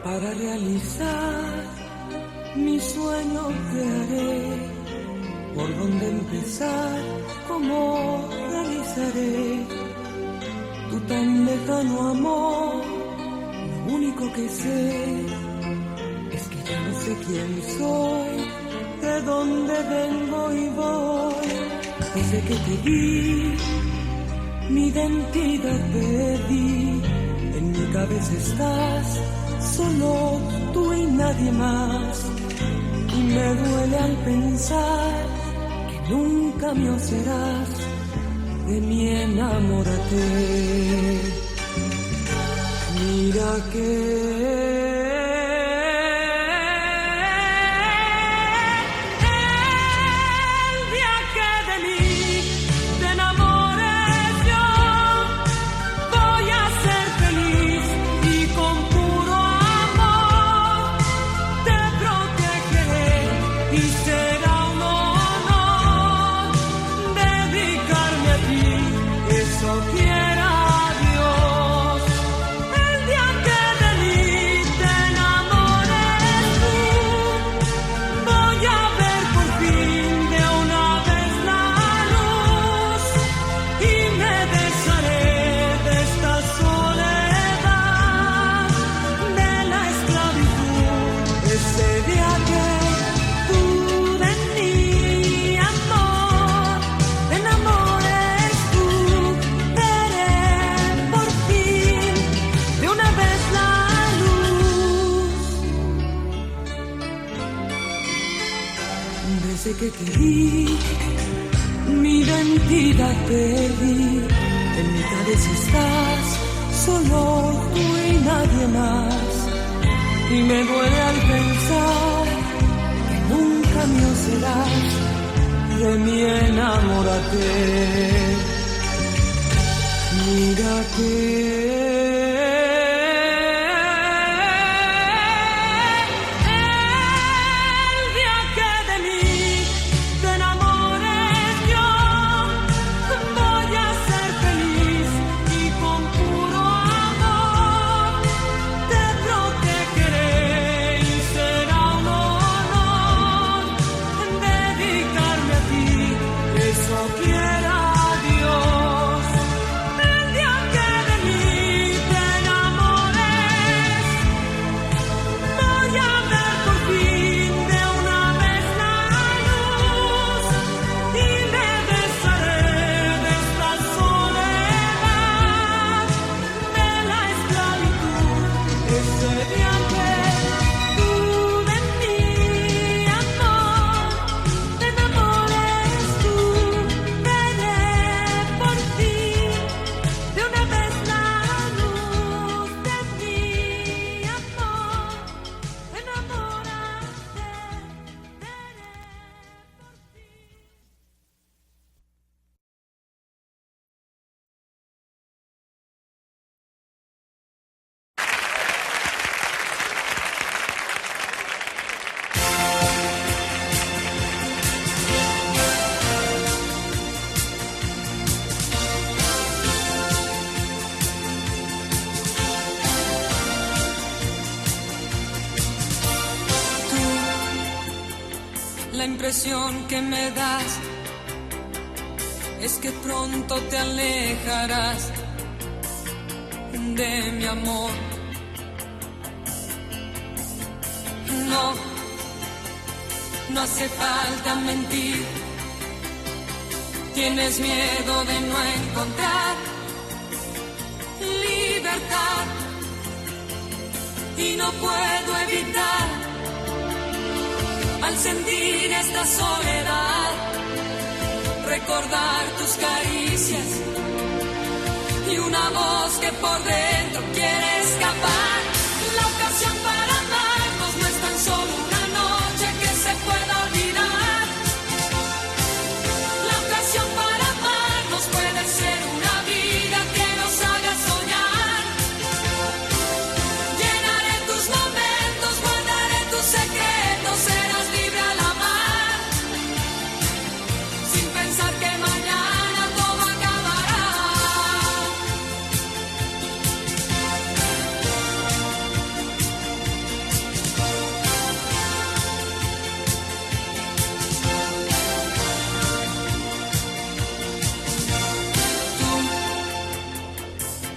Para realizar mi sueño te haré. Por dónde empezar, cómo realizaré tu tan lejano amor. Lo único que sé es que ya no sé quién soy, de dónde vengo y voy. Desde que te vi, mi identidad perdí. En mi cabeza estás, solo tú y nadie más. Y me duele al pensar que nunca mío serás. De mí enamórate. Mira que que te vi, mi identidad perdí. En mi cabeza estás, solo tú y nadie más. Y me duele al pensar que nunca mío serás. De mí enamórate. Mira que La impresión que me das es que pronto te alejarás de mi amor. No hace falta mentir. Tienes miedo de no encontrar libertad y no puedo evitar, al sentir esta soledad, recordar tus caricias y una voz que por dentro quiere escapar. La ocasión para amarnos no es tan solo una noche que se pueda olvidar. La ocasión para amarnos puede ser una vida que nos haga soñar. Llenaré tus momentos, guardaré tus secretos, serás libre al amar, sin pensar que mañana todo acabará.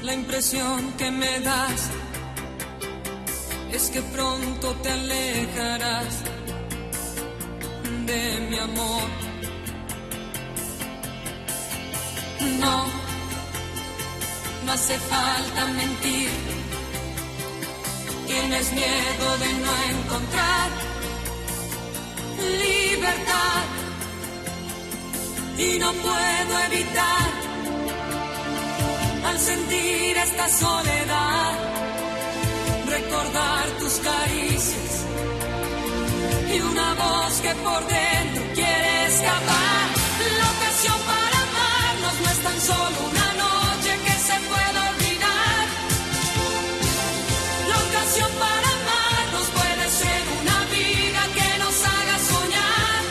La impresión que me das es que pronto te alejarás de mi amor. No, no hace falta mentir. Tienes miedo de no encontrar libertad y no puedo evitar, al sentir esta soledad, recordar tus caricias y una voz que por dentro quiere escapar. La ocasión para amarnos no es tan solo una noche que se pueda olvidar. La ocasión para amarnos puede ser una vida que nos haga soñar.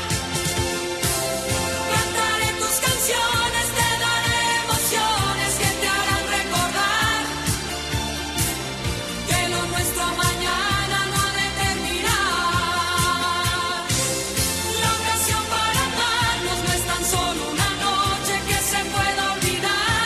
Cantaré tus canciones, te daré emociones que te harán recordar que lo nuestro mañana no ha de terminar. La ocasión para amarnos no es tan solo una noche que se pueda olvidar.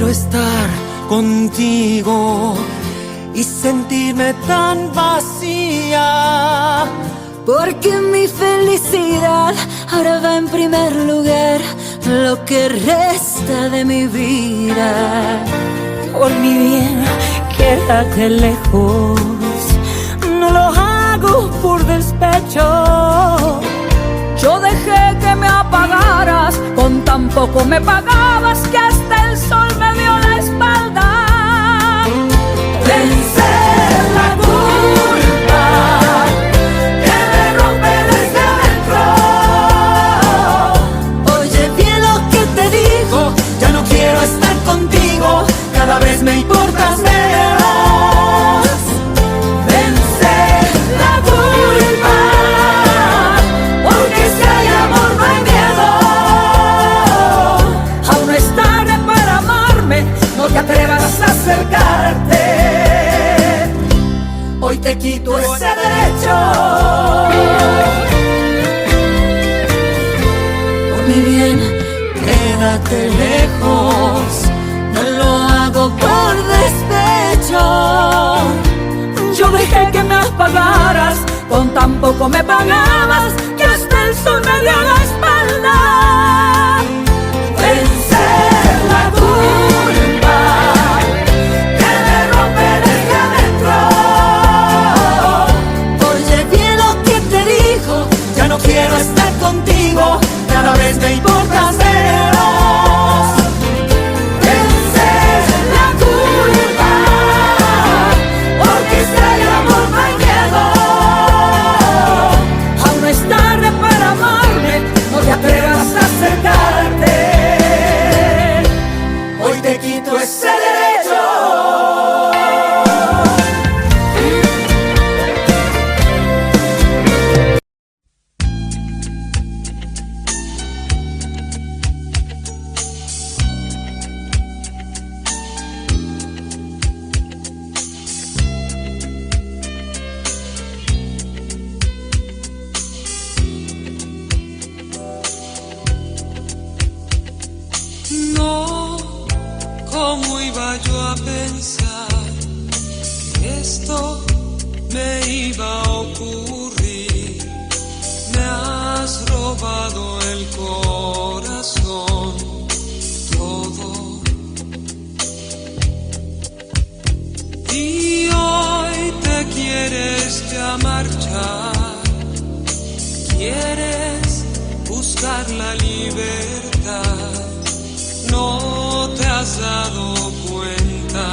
estar contigo y sentirme tan vacía. Porque mi felicidad ahora va en primer lugar, lo que resta de mi vida. Por mi bien, quédate lejos, no lo hago por despecho. Yo dejé que me apagaras, con tan poco me pagabas que hasta el sol me dio la espalda. Vencer la culpa que me rompe desde adentro. Oye bien lo que te digo, Ya no quiero estar contigo, cada vez me importas menos. Vencer la culpa, porque si hay amor no hay miedo. aún no es tarde para amarme, no te atrevas a acercarte. Hoy te quito ese derecho. Por mi bien, Quédate lejos, no lo hago por despecho. yo dejé que me apagaras, con tan poco me pagabas que hasta el sol me dio la espalda. Vencer la culpa que me rompe desde adentro. Oye bien lo que te digo, Ya no quiero estar contigo, cada vez me importas menos. Vencer la culpa, porque si hay amor no hay miedo. aún no es tarde para amarme, no te atrevas a acercarte. Hoy te quito ese derecho. No, ¿cómo iba yo a pensar que esto me iba a ocurrir? Me has robado el corazón, todo. Y hoy te quieres ya marchar, quieres buscar la libertad. No te has dado cuenta,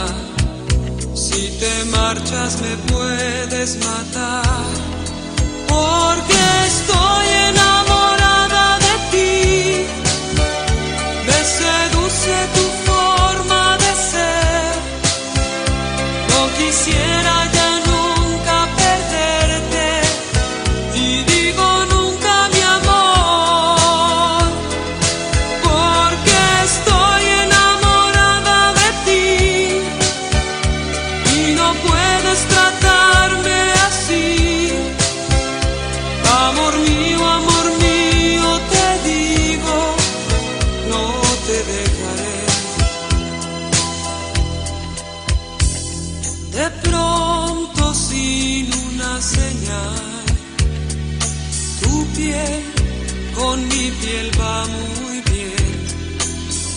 si te marchas me puedes matar, porque estoy enamorada de ti, me seduce tu forma de ser, no quisiera ya nunca perderte, y digo nunca mi amor, porque estoy enamorada de ti, y no puedes tratarme así. Amor mío, te digo, no te dejaré. De pronto, sin una señal, tu piel con mi piel va muy bien.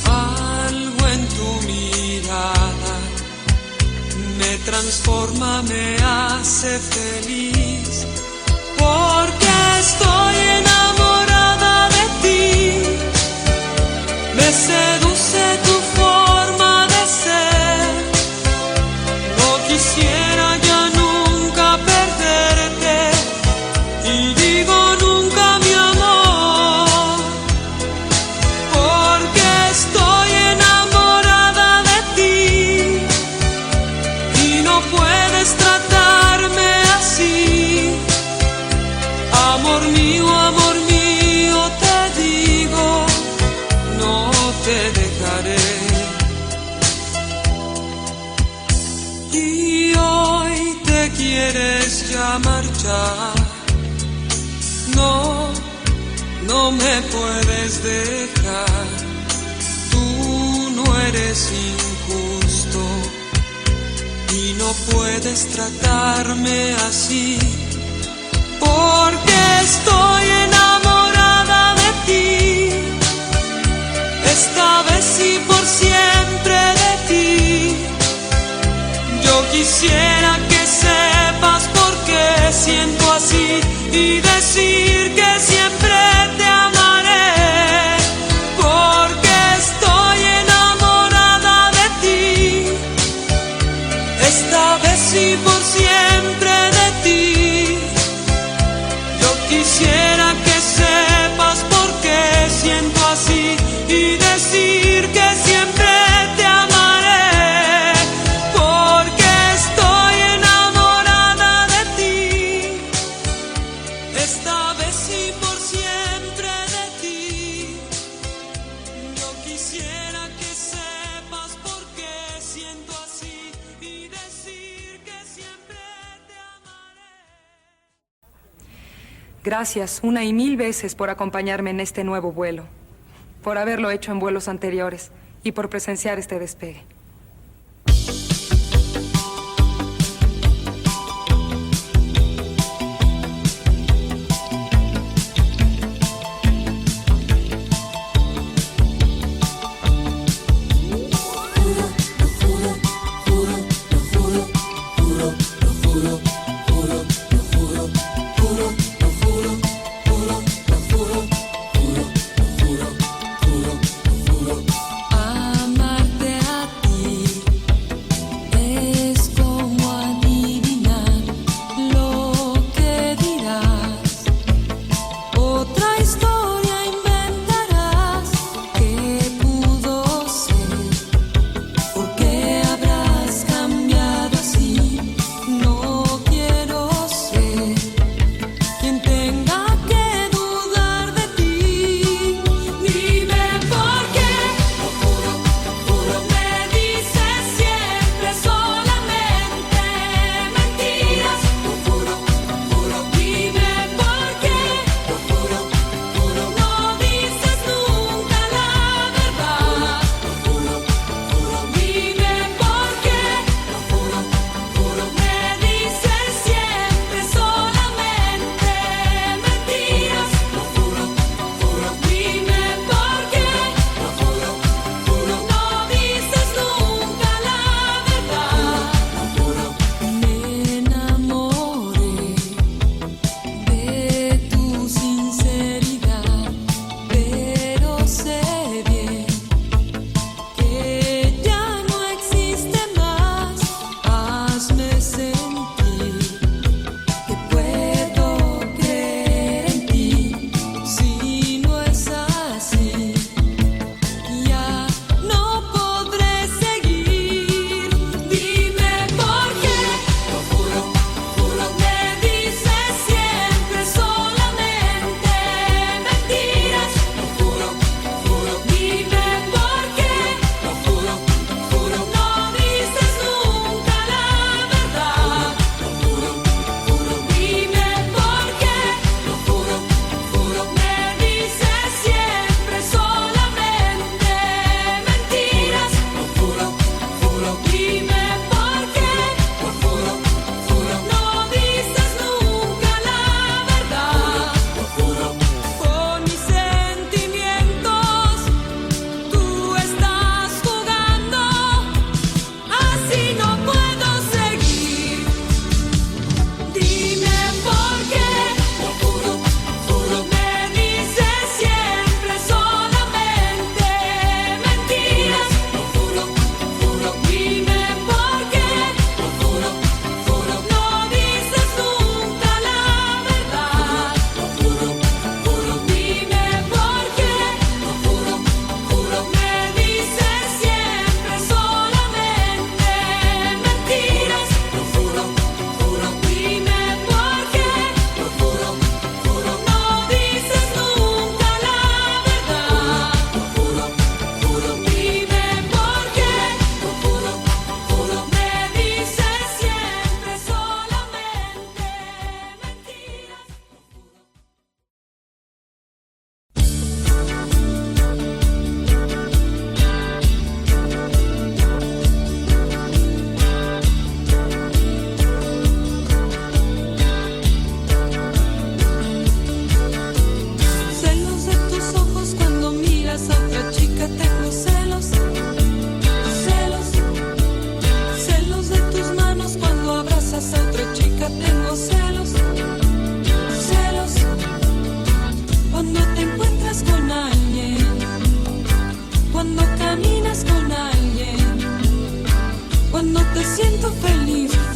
Algo en tu mirada me transforma, me hace feliz, porque estoy enamorada de ti, me seduce tu forma de ser, no quisiera ya nunca perderte, y digo nunca mi amor, porque estoy enamorada de ti, y no puedes tratarme así. Amor mío, te digo, no te dejaré. Y hoy te quieres ya marchar, no me puedes dejar, tú no eres justo y no puedes tratarme así, porque estoy enamorada de ti, esta vez y por siempre de ti. Yo quisiera que sepas por qué siento así y decir que siempre te amaré, porque estoy enamorada de ti, esta vez y por siempre de ti. Yo quisiera que sepas por qué siento así y decir que siempre te amaré, porque estoy enamorada de ti, esta vez y por siempre de ti. Yo quisiera que sepas por qué siento así y decir que siempre te amaré. Gracias una y mil veces por acompañarme en este nuevo vuelo, por haberlo hecho en vuelos anteriores y por presenciar este despegue. Amarte a ti es como adivinar lo que dirás. Otra historia inventarás que pudo ser. ¿Por qué habrás cambiado así? No quiero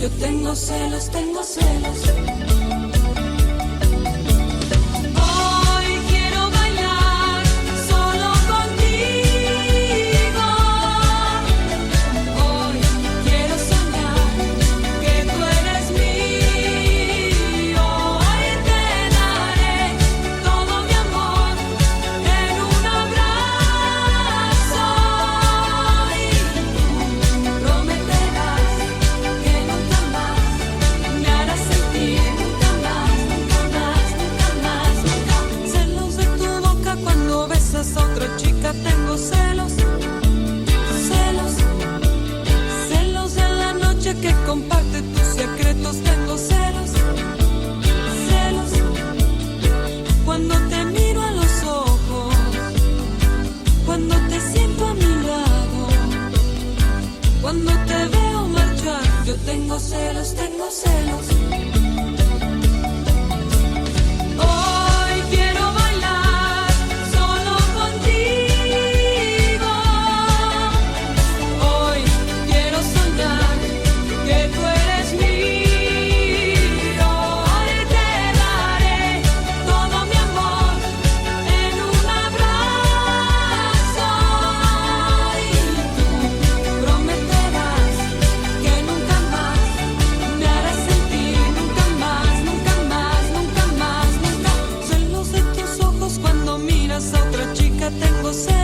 Yo tengo celos, tengo celos. Hoy quiero bailar solo contigo. Hoy quiero soñar que tú eres mío. Hoy te daré todo mi amor en un abrazo. Y tú prometerás que nunca más me harás sentir, nunca más, nunca más, nunca más, nunca. Celos de tu boca cuando besas a otra chica, tengo celos, celos, celos de la noche que comparte tus secretos, tengo celos, celos, cuando te miro a los ojos, cuando te siento a mi lado, cuando te veo marchar, yo tengo celos, tengo celos. Hoy quiero bailar solo contigo. Hoy quiero soñar que tú eres mío. Hoy te daré todo mi amor en un abrazo. Y tú prometerás que nunca más me harás sentir, nunca más, nunca más, nunca más, nunca. Celos de tus ojos cuando miras a otra chica, tengo celos.